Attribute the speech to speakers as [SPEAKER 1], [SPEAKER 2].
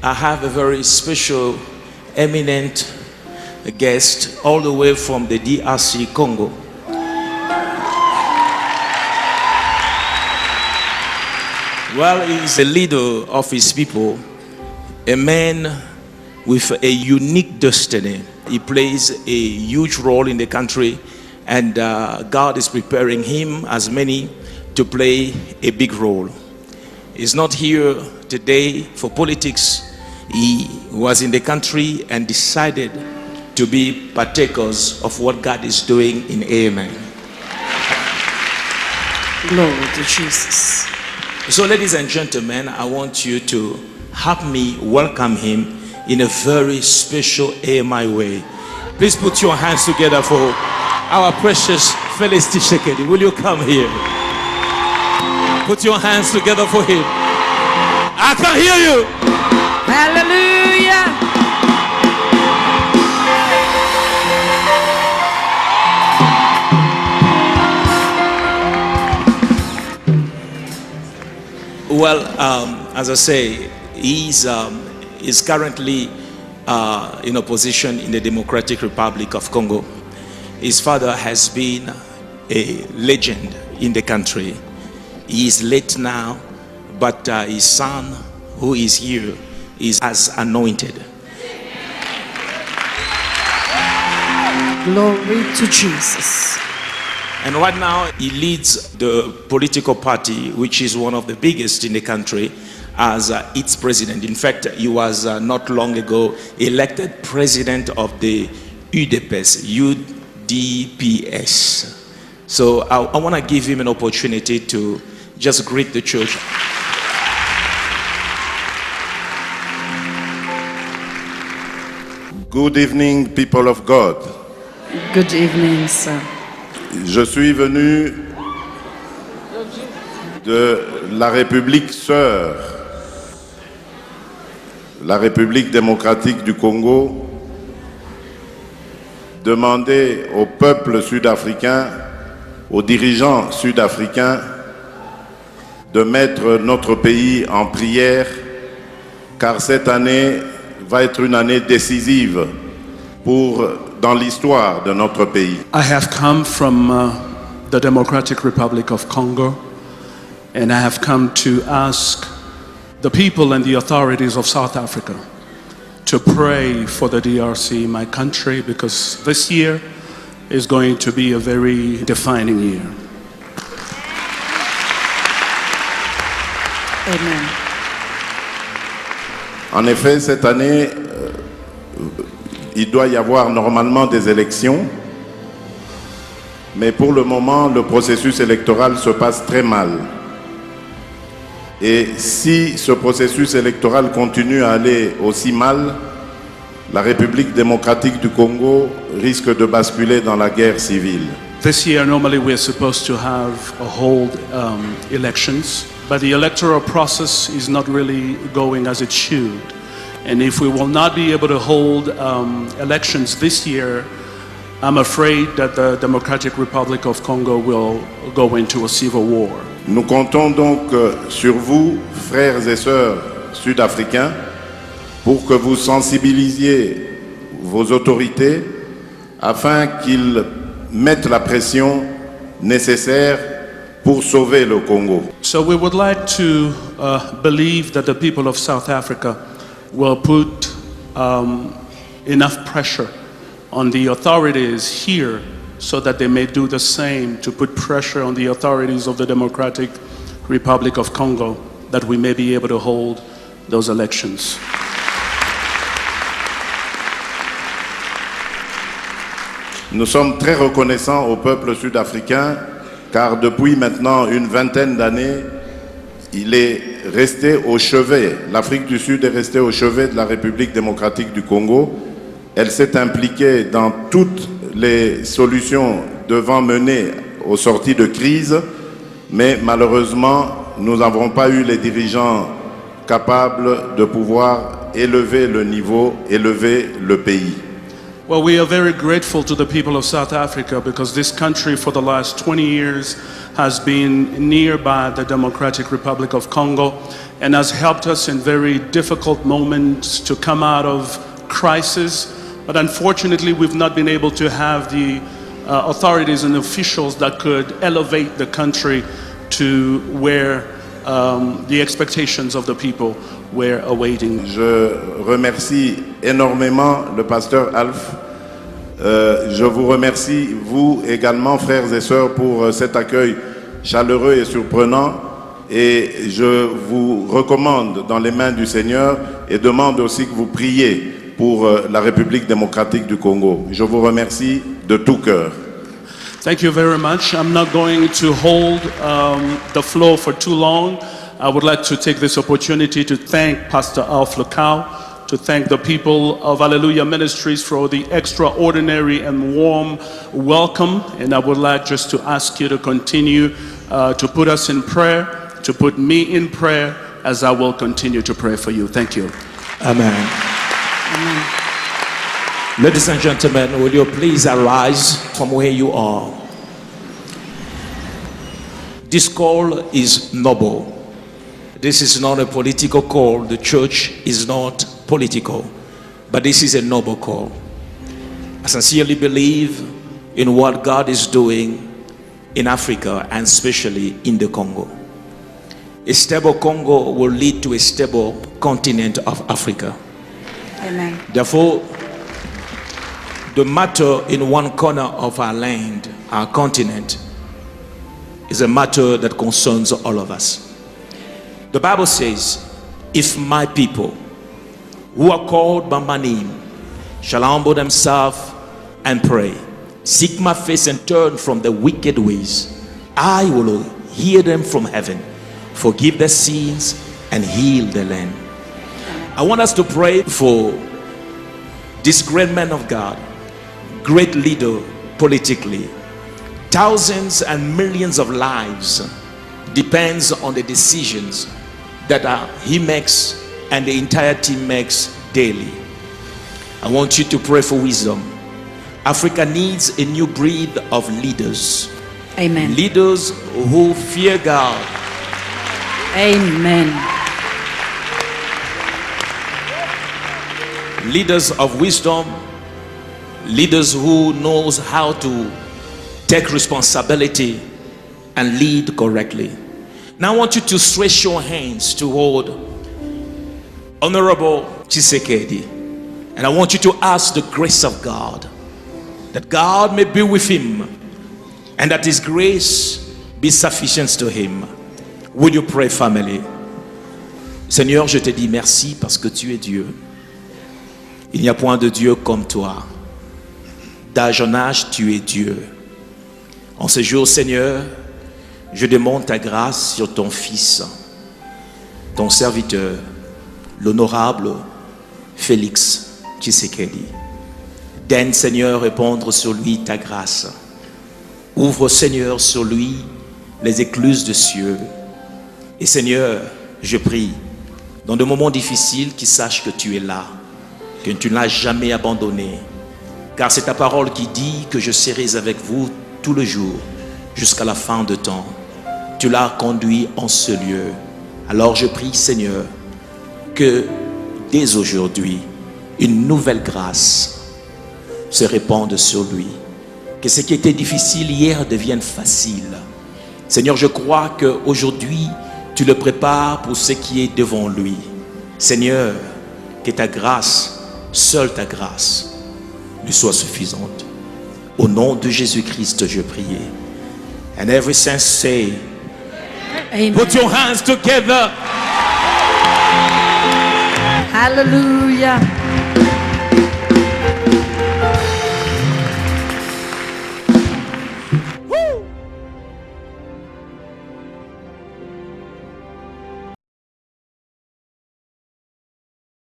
[SPEAKER 1] I have a very special, eminent guest all the way from the DRC Congo. Well, he's a leader of his people, a man with a unique destiny. He plays a huge role in the country, and God is preparing him, as many, to play a big role. He's not here today for politics. He was in the country and decided to be partakers of what God is doing in Amen.
[SPEAKER 2] Glory to Jesus.
[SPEAKER 1] So, ladies and gentlemen, I want you to help me welcome him in a very special AMI way. Please put your hands together for our precious Felix Tshisekedi. Will you come here? Put your hands together for him. I can hear you.
[SPEAKER 2] Hallelujah.
[SPEAKER 1] Well, as I say, he's currently in opposition in the Democratic Republic of Congo. His father has been a legend in the country. He is late now, but his son, who is here, is as anointed.
[SPEAKER 2] Glory to Jesus.
[SPEAKER 1] And right now, he leads the political party, which is one of the biggest in the country, as its president. In fact, he was not long ago elected president of the UDPS. So I want to give him an opportunity to just greet the church.
[SPEAKER 3] Good evening, people of God.
[SPEAKER 2] Good evening, sir.
[SPEAKER 3] Je suis venu de la République sœur, la République démocratique du Congo, demander au peuple sud-africain, aux dirigeants sud-africains, de mettre notre pays en prière, car cette année va être une année décisive dans l'histoire de notre pays.
[SPEAKER 4] I have come from the Democratic Republic of Congo, and I have come to ask the people and the authorities of South Africa to pray for the DRC, my country, because this year is going to be a very defining year.
[SPEAKER 2] Amen.
[SPEAKER 3] En effet, cette année, il doit y avoir normalement des élections, mais pour le moment, le processus électoral se passe très mal. Et si ce processus électoral continue à aller aussi mal, la République démocratique du Congo risque de basculer dans la guerre civile.
[SPEAKER 4] This year, normally we're supposed to hold elections, but the electoral process is not really going as it should. And if we will not be able to hold elections this year, I'm afraid that the Democratic Republic of Congo will go into a civil war.
[SPEAKER 3] Nous comptons donc sur vous, frères et sœurs sud-africains, pour que vous sensibilisiez vos autorités afin qu'ils mettent la pression nécessaire pour sauver le Congo.
[SPEAKER 4] So we would like to believe that the people of South Africa will put enough pressure on the authorities here so that they may do the same to put pressure on the authorities of the Democratic Republic of Congo, that we may be able to hold those elections.
[SPEAKER 3] Nous sommes très reconnaissants au peuple sud-africain car depuis maintenant une vingtaine d'années, il est resté au chevet, l'Afrique du Sud est restée au chevet de la République démocratique du Congo. Elle s'est impliquée dans toutes les solutions devant mener aux sorties de crise, mais malheureusement, nous n'avons pas eu les dirigeants capables de pouvoir élever le niveau, élever le pays.
[SPEAKER 4] Well, we are very grateful to the people of South Africa because this country for the last 20 years has been nearby the Democratic Republic of Congo and has helped us in very difficult moments to come out of crisis. But unfortunately, we've not been able to have the authorities and officials that could elevate the country to where the expectations of the people were awaiting.
[SPEAKER 3] Je remercie énormément le pasteur Alf. Je vous remercie, vous également, frères et sœurs, pour cet accueil chaleureux et surprenant. Et je vous recommande dans les mains du Seigneur et demande aussi que vous priez pour la République démocratique du Congo. Je vous remercie de tout cœur.
[SPEAKER 4] Thank you very much. I'm not going to hold the floor for too long. I would like to take this opportunity to thank Pastor Alf Lukau, to thank the people of Hallelujah Ministries for the extraordinary and warm welcome. And I would like just to ask you to continue to put us in prayer, to put me in prayer as I will continue to pray for you. Thank you.
[SPEAKER 1] Amen.
[SPEAKER 2] Amen.
[SPEAKER 1] Ladies and gentlemen, will you please arise from where you are? This call is noble. This is not a political call. The church is not political, but this is a noble call. I sincerely believe in what God is doing in Africa and especially in the Congo. A stable Congo will lead to a stable continent of Africa.
[SPEAKER 2] Amen.
[SPEAKER 1] Therefore, the matter in one corner of our land, our continent, is a matter that concerns all of us. The Bible says, if my people who are called by my name shall humble themselves and pray, seek my face and turn from the wicked ways, I will hear them from heaven, forgive their sins and heal the land. I want us to pray for this great man of God, great leader politically. Thousands and millions of lives depends on the decisions that he makes and the entire team makes daily. I want you to pray for wisdom. Africa needs a new breed of leaders.
[SPEAKER 2] Amen.
[SPEAKER 1] Leaders who fear God.
[SPEAKER 2] Amen.
[SPEAKER 1] Leaders of wisdom. Leaders who knows how to take responsibility and lead correctly. Now I want you to stretch your hands toward Honorable Tshisekedi. And I want you to ask the grace of God, that God may be with him and that his grace be sufficient to him. Will you pray, family? Seigneur, je te dis merci parce que tu es Dieu. Il n'y a point de Dieu comme toi. D'âge en âge, tu es Dieu. En ce jour, Seigneur, je demande ta grâce sur ton fils, ton serviteur, l'honorable Félix Tshisekedi. Daigne, Seigneur, répandre sur lui ta grâce. Ouvre, Seigneur, sur lui les écluses de cieux. Et Seigneur, je prie, dans des moments difficiles, qu'il sache que tu es là, que tu ne l'as jamais abandonné. Car c'est ta parole qui dit que je serai avec vous tout le jour, jusqu'à la fin de temps. Tu l'as conduit en ce lieu. Alors je prie, Seigneur, que dès aujourd'hui, une nouvelle grâce se répande sur lui. Que ce qui était difficile hier devienne facile. Seigneur, je crois qu'aujourd'hui, tu le prépares pour ce qui est devant lui. Seigneur, que ta grâce, seule ta grâce, lui soit suffisante. Au nom de Jésus-Christ, je prie. And every saint say,
[SPEAKER 2] Amen.
[SPEAKER 1] put your hands together.
[SPEAKER 2] Hallelujah.